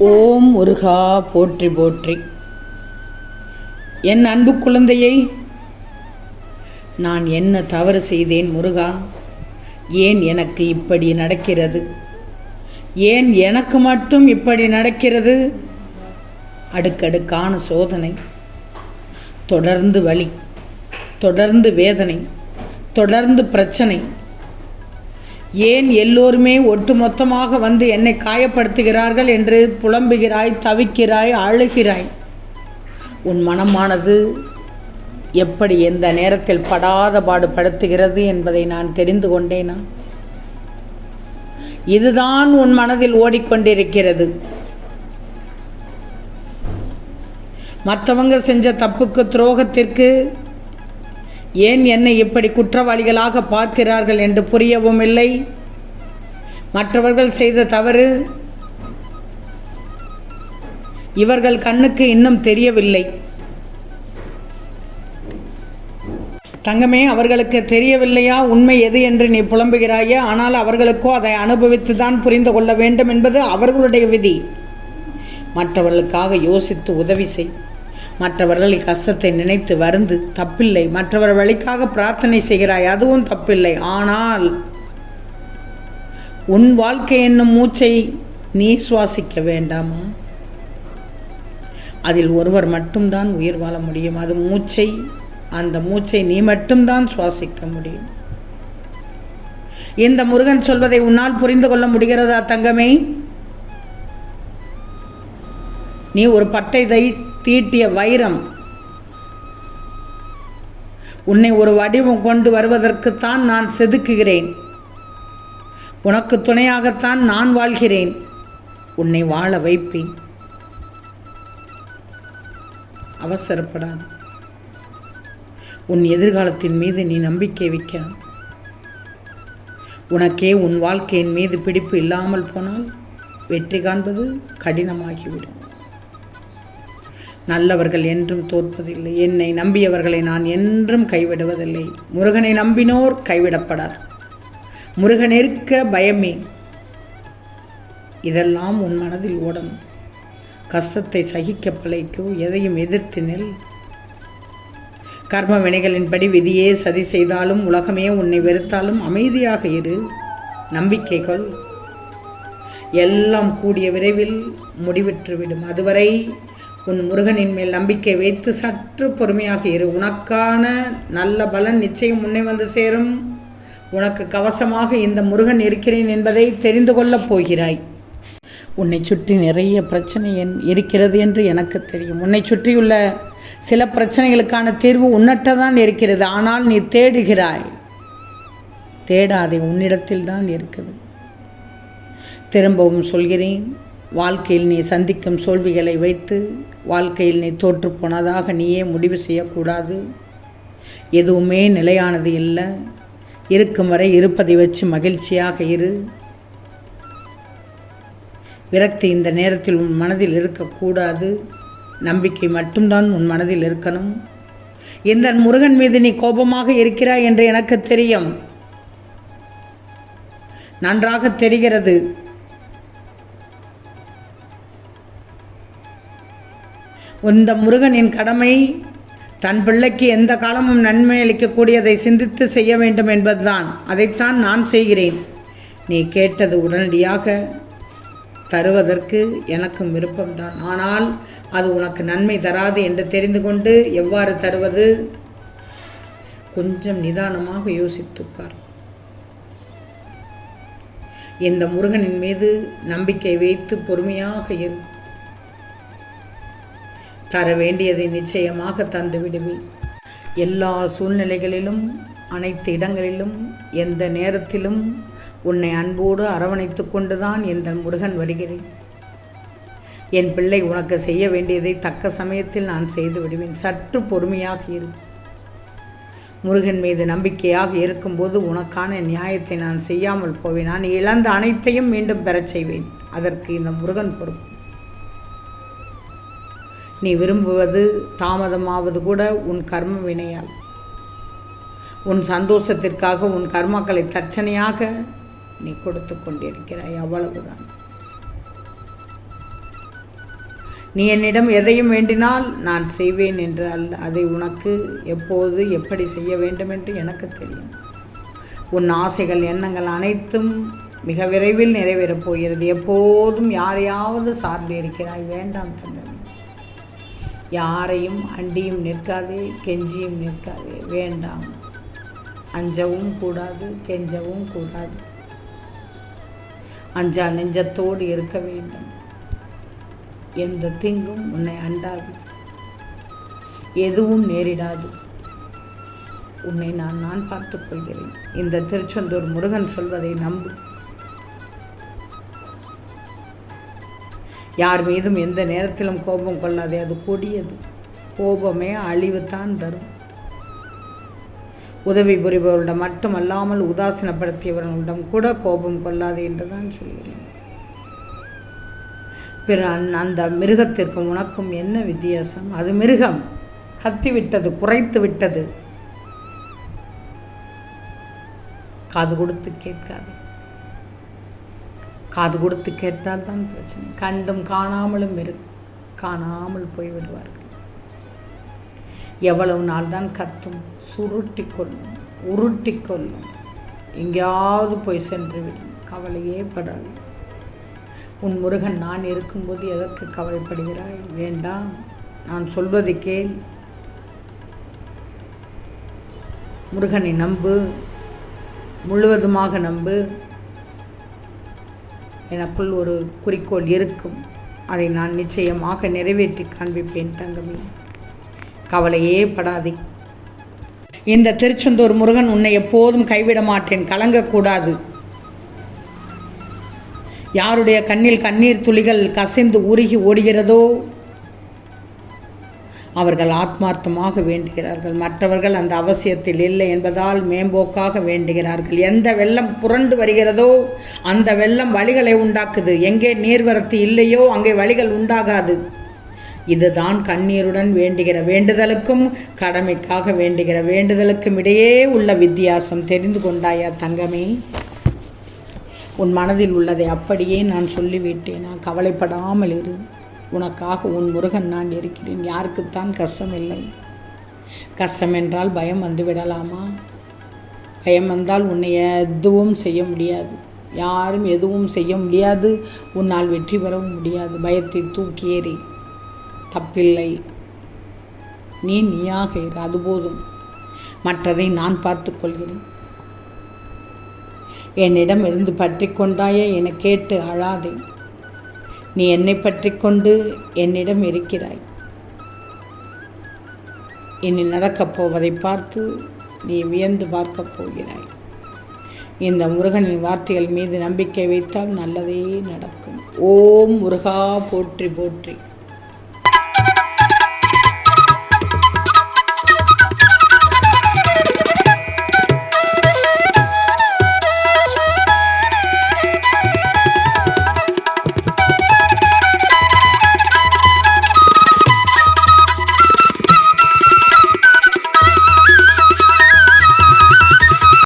ஓம் முருகா போற்றி போற்றி. என் அன்பு குழந்தையை, நான் என்ன தவறு செய்தேன் முருகா? ஏன் எனக்கு இப்படி நடக்கிறது? ஏன் எனக்கு மட்டும் இப்படி நடக்கிறது? அடுக்கடுக்கான சோதனை, தொடர்ந்து வலி, தொடர்ந்து வேதனை, தொடர்ந்து பிரச்சனை. ஏன் எல்லோருமே ஒட்டுமொத்தமாக வந்து என்னை காயப்படுத்துகிறார்கள் என்று புலம்புகிறாய், தவிக்கிறாய், அழுகிறாய். உன் மனமானது எப்படி எந்த நேரத்தில் படாத பாடுபடுத்துகிறது என்பதை நான் தெரிந்து கொண்டேனா? இதுதான் உன் மனதில் ஓடிக்கொண்டிருக்கிறது. மற்றவங்க செஞ்ச தப்புக்கு, துரோகத்திற்கு ஏன் என்னை இப்படி குற்றவாளிகளாக பார்க்கிறார்கள் என்று புரியவும் இல்லை. மற்றவர்கள் செய்த தவறு இவர்கள் கண்ணுக்கு இன்னும் தெரியவில்லை. தங்கமே, அவர்களுக்கு தெரியவில்லையா உண்மை எது என்று நீ புலம்புகிறாயே? ஆனால் அவர்களுக்கோ அதை அனுபவித்து தான் புரிந்து கொள்ள வேண்டும் என்பது அவர்களுடைய விதி. மற்றவர்களுக்காக யோசித்து உதவி செய். மற்றவர்கள் கஷ்டத்தை நினைத்து வருந்து, தப்பில்லை. மற்றவர் வழிக்காக பிரார்த்தனை செய்கிறாய், அதுவும் தப்பில்லை. ஆனால் உன் வாழ்க்கை என்னும் மூச்சை நீ சுவாசிக்க வேண்டாமா? அதில் ஒருவர் மட்டும்தான் உயிர் வாழ முடியும். அது மூச்சை, அந்த மூச்சை நீ மட்டும்தான் சுவாசிக்க முடியும். இந்த முருகன் சொல்வதை உன்னால் புரிந்து கொள்ள முடிகிறதா தங்கமே? நீ ஒரு பட்டை தீட்டிய வைரம். உன்னை ஒரு வடிவம் கொண்டு வருவதற்குத்தான் நான் செதுக்குகிறேன். உனக்கு துணையாகத்தான் நான் வாழ்கிறேன். உன்னை வாழ வைப்பேன். அவசரப்படாது. உன் எதிர்காலத்தின் மீது நீ நம்பிக்கை வைக்கணும். உனக்கே உன் வாழ்க்கையின் மீது பிடிப்பு இல்லாமல் போனால் வெற்றி காண்பது கடினமாகிவிடும். நல்லவர்கள் என்றும் தோற்பதில்லை. என்னை நம்பியவர்களை நான் என்றும் கைவிடுவதில்லை. முருகனை நம்பினோர் கைவிடப்படார். முருகன் இருக்க பயமே. இதெல்லாம் உன் மனதில் ஓடணும். கஷ்டத்தை சகிக்க பழைக்கோ, எதையும் எதிர்த்து நெல். கர்ம வினைகளின்படி விதியே சதி செய்தாலும், உலகமே உன்னை வெறுத்தாலும் அமைதியாக இரு. நம்பிக்கை கொள். எல்லாம் கூடிய விரைவில் முடிவிட்டுவிடும். அதுவரை உன் முருகனின் மேல் நம்பிக்கை வைத்து சற்று பொறுமையாக இரு. உனக்கான நல்ல பலன் நிச்சயம் முன்னே வந்து சேரும். உனக்கு கவசமாக இந்த முருகன் இருக்கிறேன் என்பதை தெரிந்து கொள்ளப் போகிறாய். உன்னை சுற்றி நிறைய பிரச்சனை இருக்கிறது என்று எனக்கு தெரியும். உன்னை சுற்றியுள்ள சில பிரச்சனைகளுக்கான தீர்வு உன்னிட்டதான் இருக்கிறது. ஆனால் நீ தேடுகிறாய். தேடாதே, உன்னிடத்தில் தான் இருக்குது. திரும்பவும் சொல்கிறேன், வாழ்க்கையில் நீ சந்திக்கும் தோல்விகளை வைத்து வாழ்க்கையில் நீ தோற்று போனதாக நீயே முடிவு செய்யக்கூடாது. எதுவுமே நிலையானது இல்லை. இருக்கும் வரை இருப்பதை வச்சு மகிழ்ச்சியாக இரு. விரக்தி இந்த நேரத்தில் உன் மனதில் இருக்கக்கூடாது. நம்பிக்கை மட்டும்தான் உன் மனதில் இருக்கணும். இந்த முருகன் மீது நீ கோபமாக இருக்கிறாய் என்று எனக்கு தெரியும். நன்றாக தெரிகிறது. இந்த முருகனின் கடமை தன் பிள்ளைக்கு எந்த காலமும் நன்மை அளிக்கக்கூடியதை சிந்தித்து செய்ய வேண்டும் என்பதுதான். அதைத்தான் நான் செய்கிறேன். நீ கேட்டது உடனடியாக தருவதற்கு எனக்கும் விருப்பம்தான். ஆனால் அது உனக்கு நன்மை தராது என்று தெரிந்து கொண்டு எவ்வாறு தருவது? கொஞ்சம் நிதானமாக யோசித்துப்பார். இந்த முருகனின் மீது நம்பிக்கை வைத்து பொறுமையாக இரு. தர வேண்டியதை நிச்சயமாக தந்து விடுவேன். எல்லா சூழ்நிலைகளிலும், அனைத்து இடங்களிலும், எந்த நேரத்திலும் உன்னை அன்போடு அரவணைத்து கொண்டுதான் இந்த முருகன் வருகிறேன். என் பிள்ளை, உனக்கு செய்ய வேண்டியதை தக்க சமயத்தில் நான் செய்து விடுவேன். சற்று பொறுமையாக இரு. முருகன் மீது நம்பிக்கையாக இருக்கும்போது உனக்கான நியாயத்தை நான் செய்யாமல் போவேன். நான் இழந்த அனைத்தையும் மீண்டும் பெறச் செய்வேன். அதற்கு இந்த முருகன் பொறுப்பு. நீ விரும்புவது தாமதமாவது கூட உன் கர்ம வினையால். உன் சந்தோஷத்திற்காக உன் கர்மாக்களை தட்சணையாக நீ கொடுத்து கொண்டிருக்கிறாய். அவ்வளவுதான். நீ என்னிடம் எதையும் வேண்டினால் நான் செய்வேன் என்று அல்ல, அதை உனக்கு எப்போது எப்படி செய்ய வேண்டும் என்று எனக்கு தெரியும். உன் ஆசைகள் எண்ணங்கள் அனைத்தும் மிக விரைவில் நிறைவேறப் போகிறது. எப்போதும் யாரையாவது சார்ந்து இருக்கிறாய். வேண்டாம் தங்கமே, யாரையும் அண்டியும் நிற்காதே, கெஞ்சியும் நிற்காதே. வேண்டாம், அஞ்சவும் கூடாது, கெஞ்சவும் கூடாது. அஞ்சா நெஞ்சத்தோடு இருக்க வேண்டும். எந்த தீங்கும் உன்னை அண்டாது, எதுவும் நேரிடாது. உன்னை நான் பார்த்துக் கொள்கிறேன். இந்த திருச்செந்தூர் முருகன் சொல்வதை நம்பு. யார் மீதும் எந்த நேரத்திலும் கோபம் கொள்ளாதே, அது கொடியது. கோபமே அழிவுத்தான் தரும். உதவி புரிபவர்களிடம் மட்டுமல்லாமல் உதாசீனப்படுத்தியவர்களிடம் கூட கோபம் கொள்ளாதே என்றுதான் சொல்கிறேன். பிற அந்த மிருகத்திற்கும் உனக்கும் என்ன வித்தியாசம்? அது மிருகம், கத்திவிட்டது, குறைத்து விட்டது. காது கொடுத்து கேட்காது. காது கொடுத்து கேட்டால் தான் பிரச்சனை. கண்டும் காணாமலும் காணாமல் போய்விடுவார்கள். எவ்வளவு நாள் தான் கத்தும்? சுருட்டி கொள்ளும், உருட்டி கொள்ளும், எங்கேயாவது போய் சென்றுவிடும். கவலையே படாது. உன் முருகன் நான் இருக்கும்போது எதற்கு கவலைப்படுகிறாய்? வேண்டாம், நான் சொல்வதை கேள். முருகனை நம்பு, முழுவதுமாக நம்பு. எனக்குள் ஒரு குறிக்கோள் இருக்கும், அதை நான் நிச்சயமாக நிறைவேற்றி காண்பிப்பேன் தங்கமே. கவலையே படாதே. இந்த திருச்செந்தூர் முருகன் உன்னை எப்போதும் கைவிட மாட்டேன். கலங்கக்கூடாது. யாருடைய கண்ணில் கண்ணீர் துளிகள் கசிந்து உருகி ஓடுகிறதோ அவர்கள் ஆத்மார்த்தமாக வேண்டுகிறார்கள். மற்றவர்கள் அந்த அவசியத்தில் இல்லை என்பதால் மேம்போக்காக வேண்டுகிறார்கள். எந்த வெள்ளம் புரண்டு வருகிறதோ அந்த வெள்ளம் வழிகளை உண்டாக்குது. எங்கே நீர்வரத்து இல்லையோ அங்கே வழிகள் உண்டாகாது. இதுதான் கண்ணீருடன் வேண்டுகிற வேண்டுதலுக்கும் கடமைக்காக வேண்டுகிற வேண்டுதலுக்கும் இடையே உள்ள வித்தியாசம். தெரிந்து கொண்டாயா தங்கமே? உன் மனதில் உள்ளதை அப்படியே நான் சொல்லிவிட்டேன். நான் கவலைப்படாமல் இரு. உனக்காக உன் முருகன் நான் இருக்கிறேன். யாருக்குத்தான் கஷ்டம் இல்லை? கஷ்டம் என்றால் பயம் வந்து விடலாமா? பயம் வந்தால் உன்னை எதுவும் செய்ய முடியாது. யாரும் எதுவும் செய்ய முடியாது. உன்னால் வெற்றி பெறவும் முடியாது. பயத்தை தூக்கி ஏறி. தப்பில்லை. நீயாக இரு, அதுபோதும். மற்றதை நான் பார்த்து கொள்கிறேன். என்னிடம் இருந்து பற்றி கொண்டாயே என கேட்டு அழாதே. நீ என்னை பற்றி கொண்டு என்னிடம் இருக்கிறாய். இனி நடக்கப் போவதை பார்த்து நீ வியந்து பார்க்கப் போகிறாய். இந்த முருகனின் வார்த்தைகள் மீது நம்பிக்கை வைத்தால் நல்லதே நடக்கும். ஓம் முருகா போற்றி போற்றி.